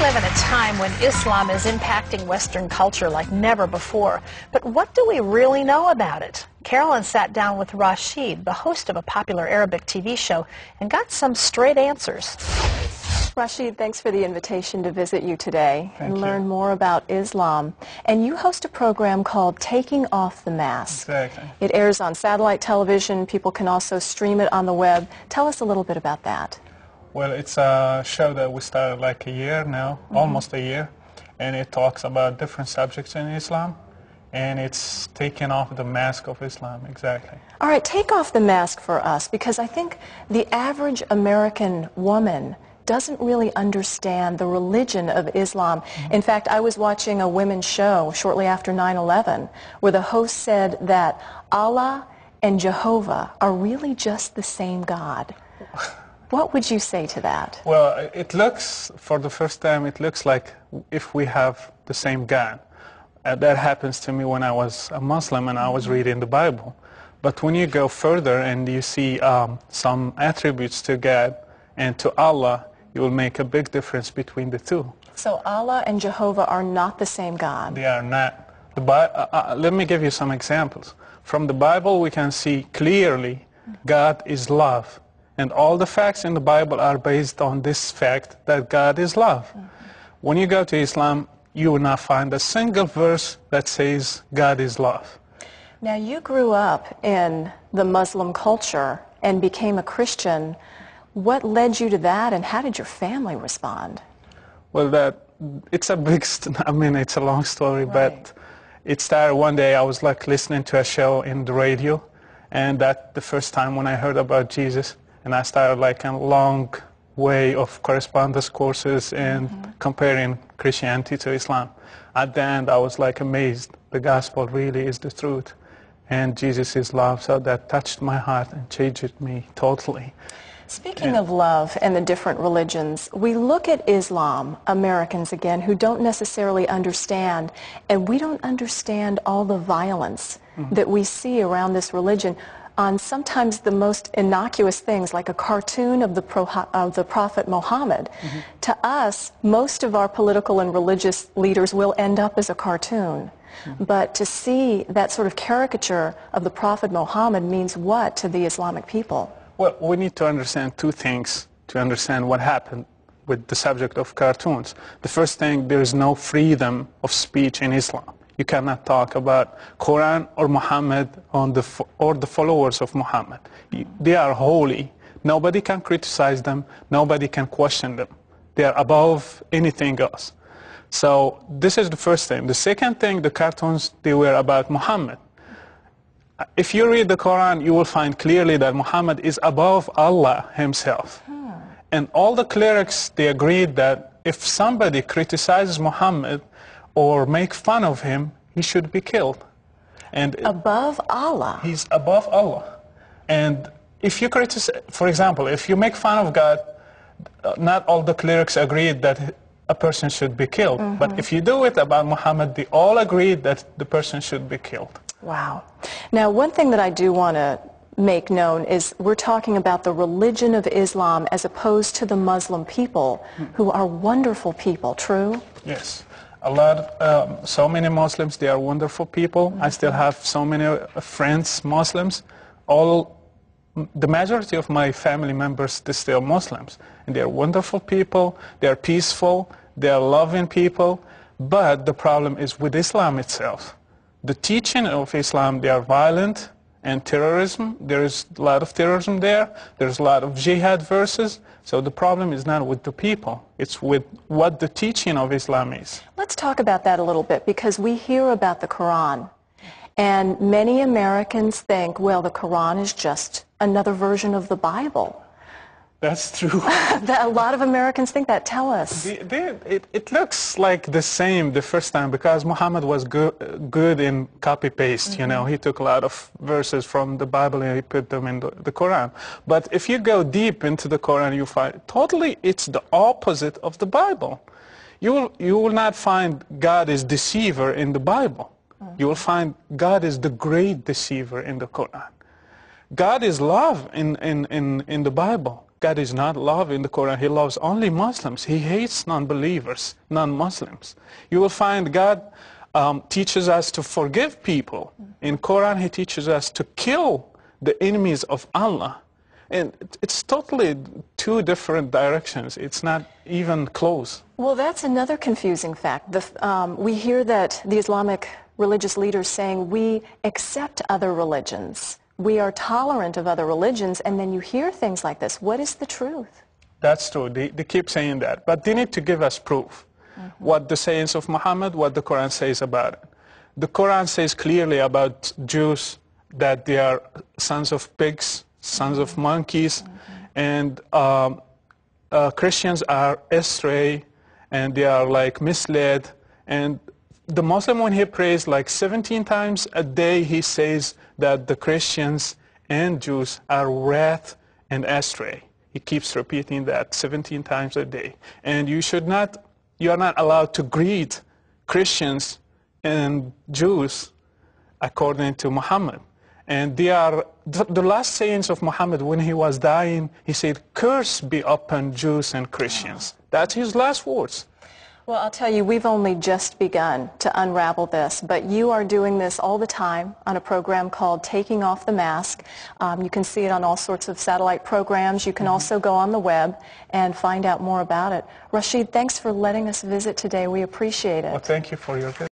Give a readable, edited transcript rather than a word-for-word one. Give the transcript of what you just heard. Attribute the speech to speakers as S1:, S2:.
S1: live in a time when Islam is impacting Western culture like never before. But what do we really know about it? Carolyn sat down with Rashid, the host of a popular Arabic TV show, and got some straight answers.
S2: Rashid, thanks for the invitation to visit you today and learn
S3: Thank you.
S2: more about Islam. And you host a program called Taking Off the Mask.
S3: Exactly.
S2: It airs on satellite television. People can also stream it on the web. Tell us a little bit about that.
S3: Well, it's a show that we started like a year now, almost a year, and it talks about different subjects in Islam, and it's taking off the mask of Islam, exactly.
S2: All right, take off the mask for us, because I think the average American woman doesn't really understand the religion of Islam. In fact, I was watching a women's show shortly after 9/11 where the host said that Allah and Jehovah are really just the same God. What would you say to that?
S3: Well, it looks, for the first time, it looks like if we have the same God. That happens to me when I was a Muslim and I was reading the Bible. But when you go further and you see some attributes to God and to Allah, you will make a big difference between the two.
S2: So Allah and Jehovah are not the same God.
S3: They are not. Let me give you some examples. From the Bible, we can see clearly God is love. And all the facts in the Bible are based on this fact that God is love. When you go to Islam, you will not find a single verse that says God is love.
S2: Now, you grew up in the Muslim culture and became a Christian. What led you to that, and how did your family respond?
S3: Well, it's a it's a long story, but it started one day. I was like listening to a show in the radio, and that's the first time when I heard about Jesus, and I started like a long way of correspondence courses and comparing Christianity to Islam. At the end, I was like amazed. The gospel really is the truth, and Jesus is love. So that touched my heart and changed me totally.
S2: Speaking of love and the different religions, we look at Islam, Americans again, who don't necessarily understand, and we don't understand all the violence that we see around this religion on sometimes the most innocuous things, like a cartoon of the Prophet Muhammad. To us, most of our political and religious leaders will end up as a cartoon. But to see that sort of caricature of the Prophet Muhammad means what to the Islamic people?
S3: Well, we need to understand two things to understand what happened with the subject of cartoons. The first thing, there is no freedom of speech in Islam. You cannot talk about Quran or Muhammad or the followers of Muhammad. They are holy. Nobody can criticize them. Nobody can question them. They are above anything else. So this is the first thing. The second thing, the cartoons, they were about Muhammad. If you read the Quran, you will find clearly that Muhammad is above Allah himself. And all the clerics, they agreed that if somebody criticizes Muhammad or make fun of him, he should be killed. And
S2: above Allah?
S3: He's above Allah. And if you criticize, for example, if you make fun of God, not all the clerics agreed that a person should be killed. But if you do it about Muhammad, they all agreed that the person should be killed.
S2: Wow. Now, one thing that I do want to make known is we're talking about the religion of Islam as opposed to the Muslim people, who are wonderful people, true?
S3: Yes. So many Muslims, they are wonderful people. I still have so many friends, Muslims. The majority of my family members, they're still Muslims. And they're wonderful people, they're peaceful, they're loving people. But the problem is with Islam itself. The teaching of Islam, they are violent and terrorism. There is a lot of terrorism there. There's a lot of jihad verses. So the problem is not with the people. It's with what the teaching of Islam is.
S2: Let's talk about that a little bit, because we hear about the Quran. And many Americans think, well, the Quran is just another version of the Bible.
S3: That's true.
S2: A lot of Americans think that. Tell us.
S3: It looks like the same the first time, because Muhammad was good in copy-paste. You know, he took a lot of verses from the Bible and he put them in the Quran. But if you go deep into the Quran, you find totally it's the opposite of the Bible. You will not find God is deceiver in the Bible. You will find God is the great deceiver in the Quran. God is love in the Bible. God is not love in the Quran. He loves only Muslims. He hates non-believers, non-Muslims. You will find God teaches us to forgive people. In Quran, he teaches us to kill the enemies of Allah. And it's totally two different directions. It's not even close.
S2: Well, that's another confusing fact. We hear that the Islamic religious leaders saying we accept other religions. We are tolerant of other religions, and then you hear things like this. What is the truth?
S3: That's true. They keep saying that. But they need to give us proof. What the sayings of Muhammad, what the Quran says about it. The Quran says clearly about Jews that they are sons of pigs, sons of monkeys, and Christians are astray, and they are like misled. And the Muslim, when he prays like 17 times a day, he says that the Christians and Jews are wrath and astray. He keeps repeating that 17 times a day. And you are not allowed to greet Christians and Jews according to Muhammad. And they are, the last sayings of Muhammad when he was dying, he said, "Curse be upon Jews and Christians." That's his last words.
S2: Well, I'll tell you, we've only just begun to unravel this, but you are doing this all the time on a program called Taking Off the Mask. You can see it on all sorts of satellite programs. You can also go on the web and find out more about it. Rashid, thanks for letting us visit today. We appreciate it.
S3: Well, thank you for your visit.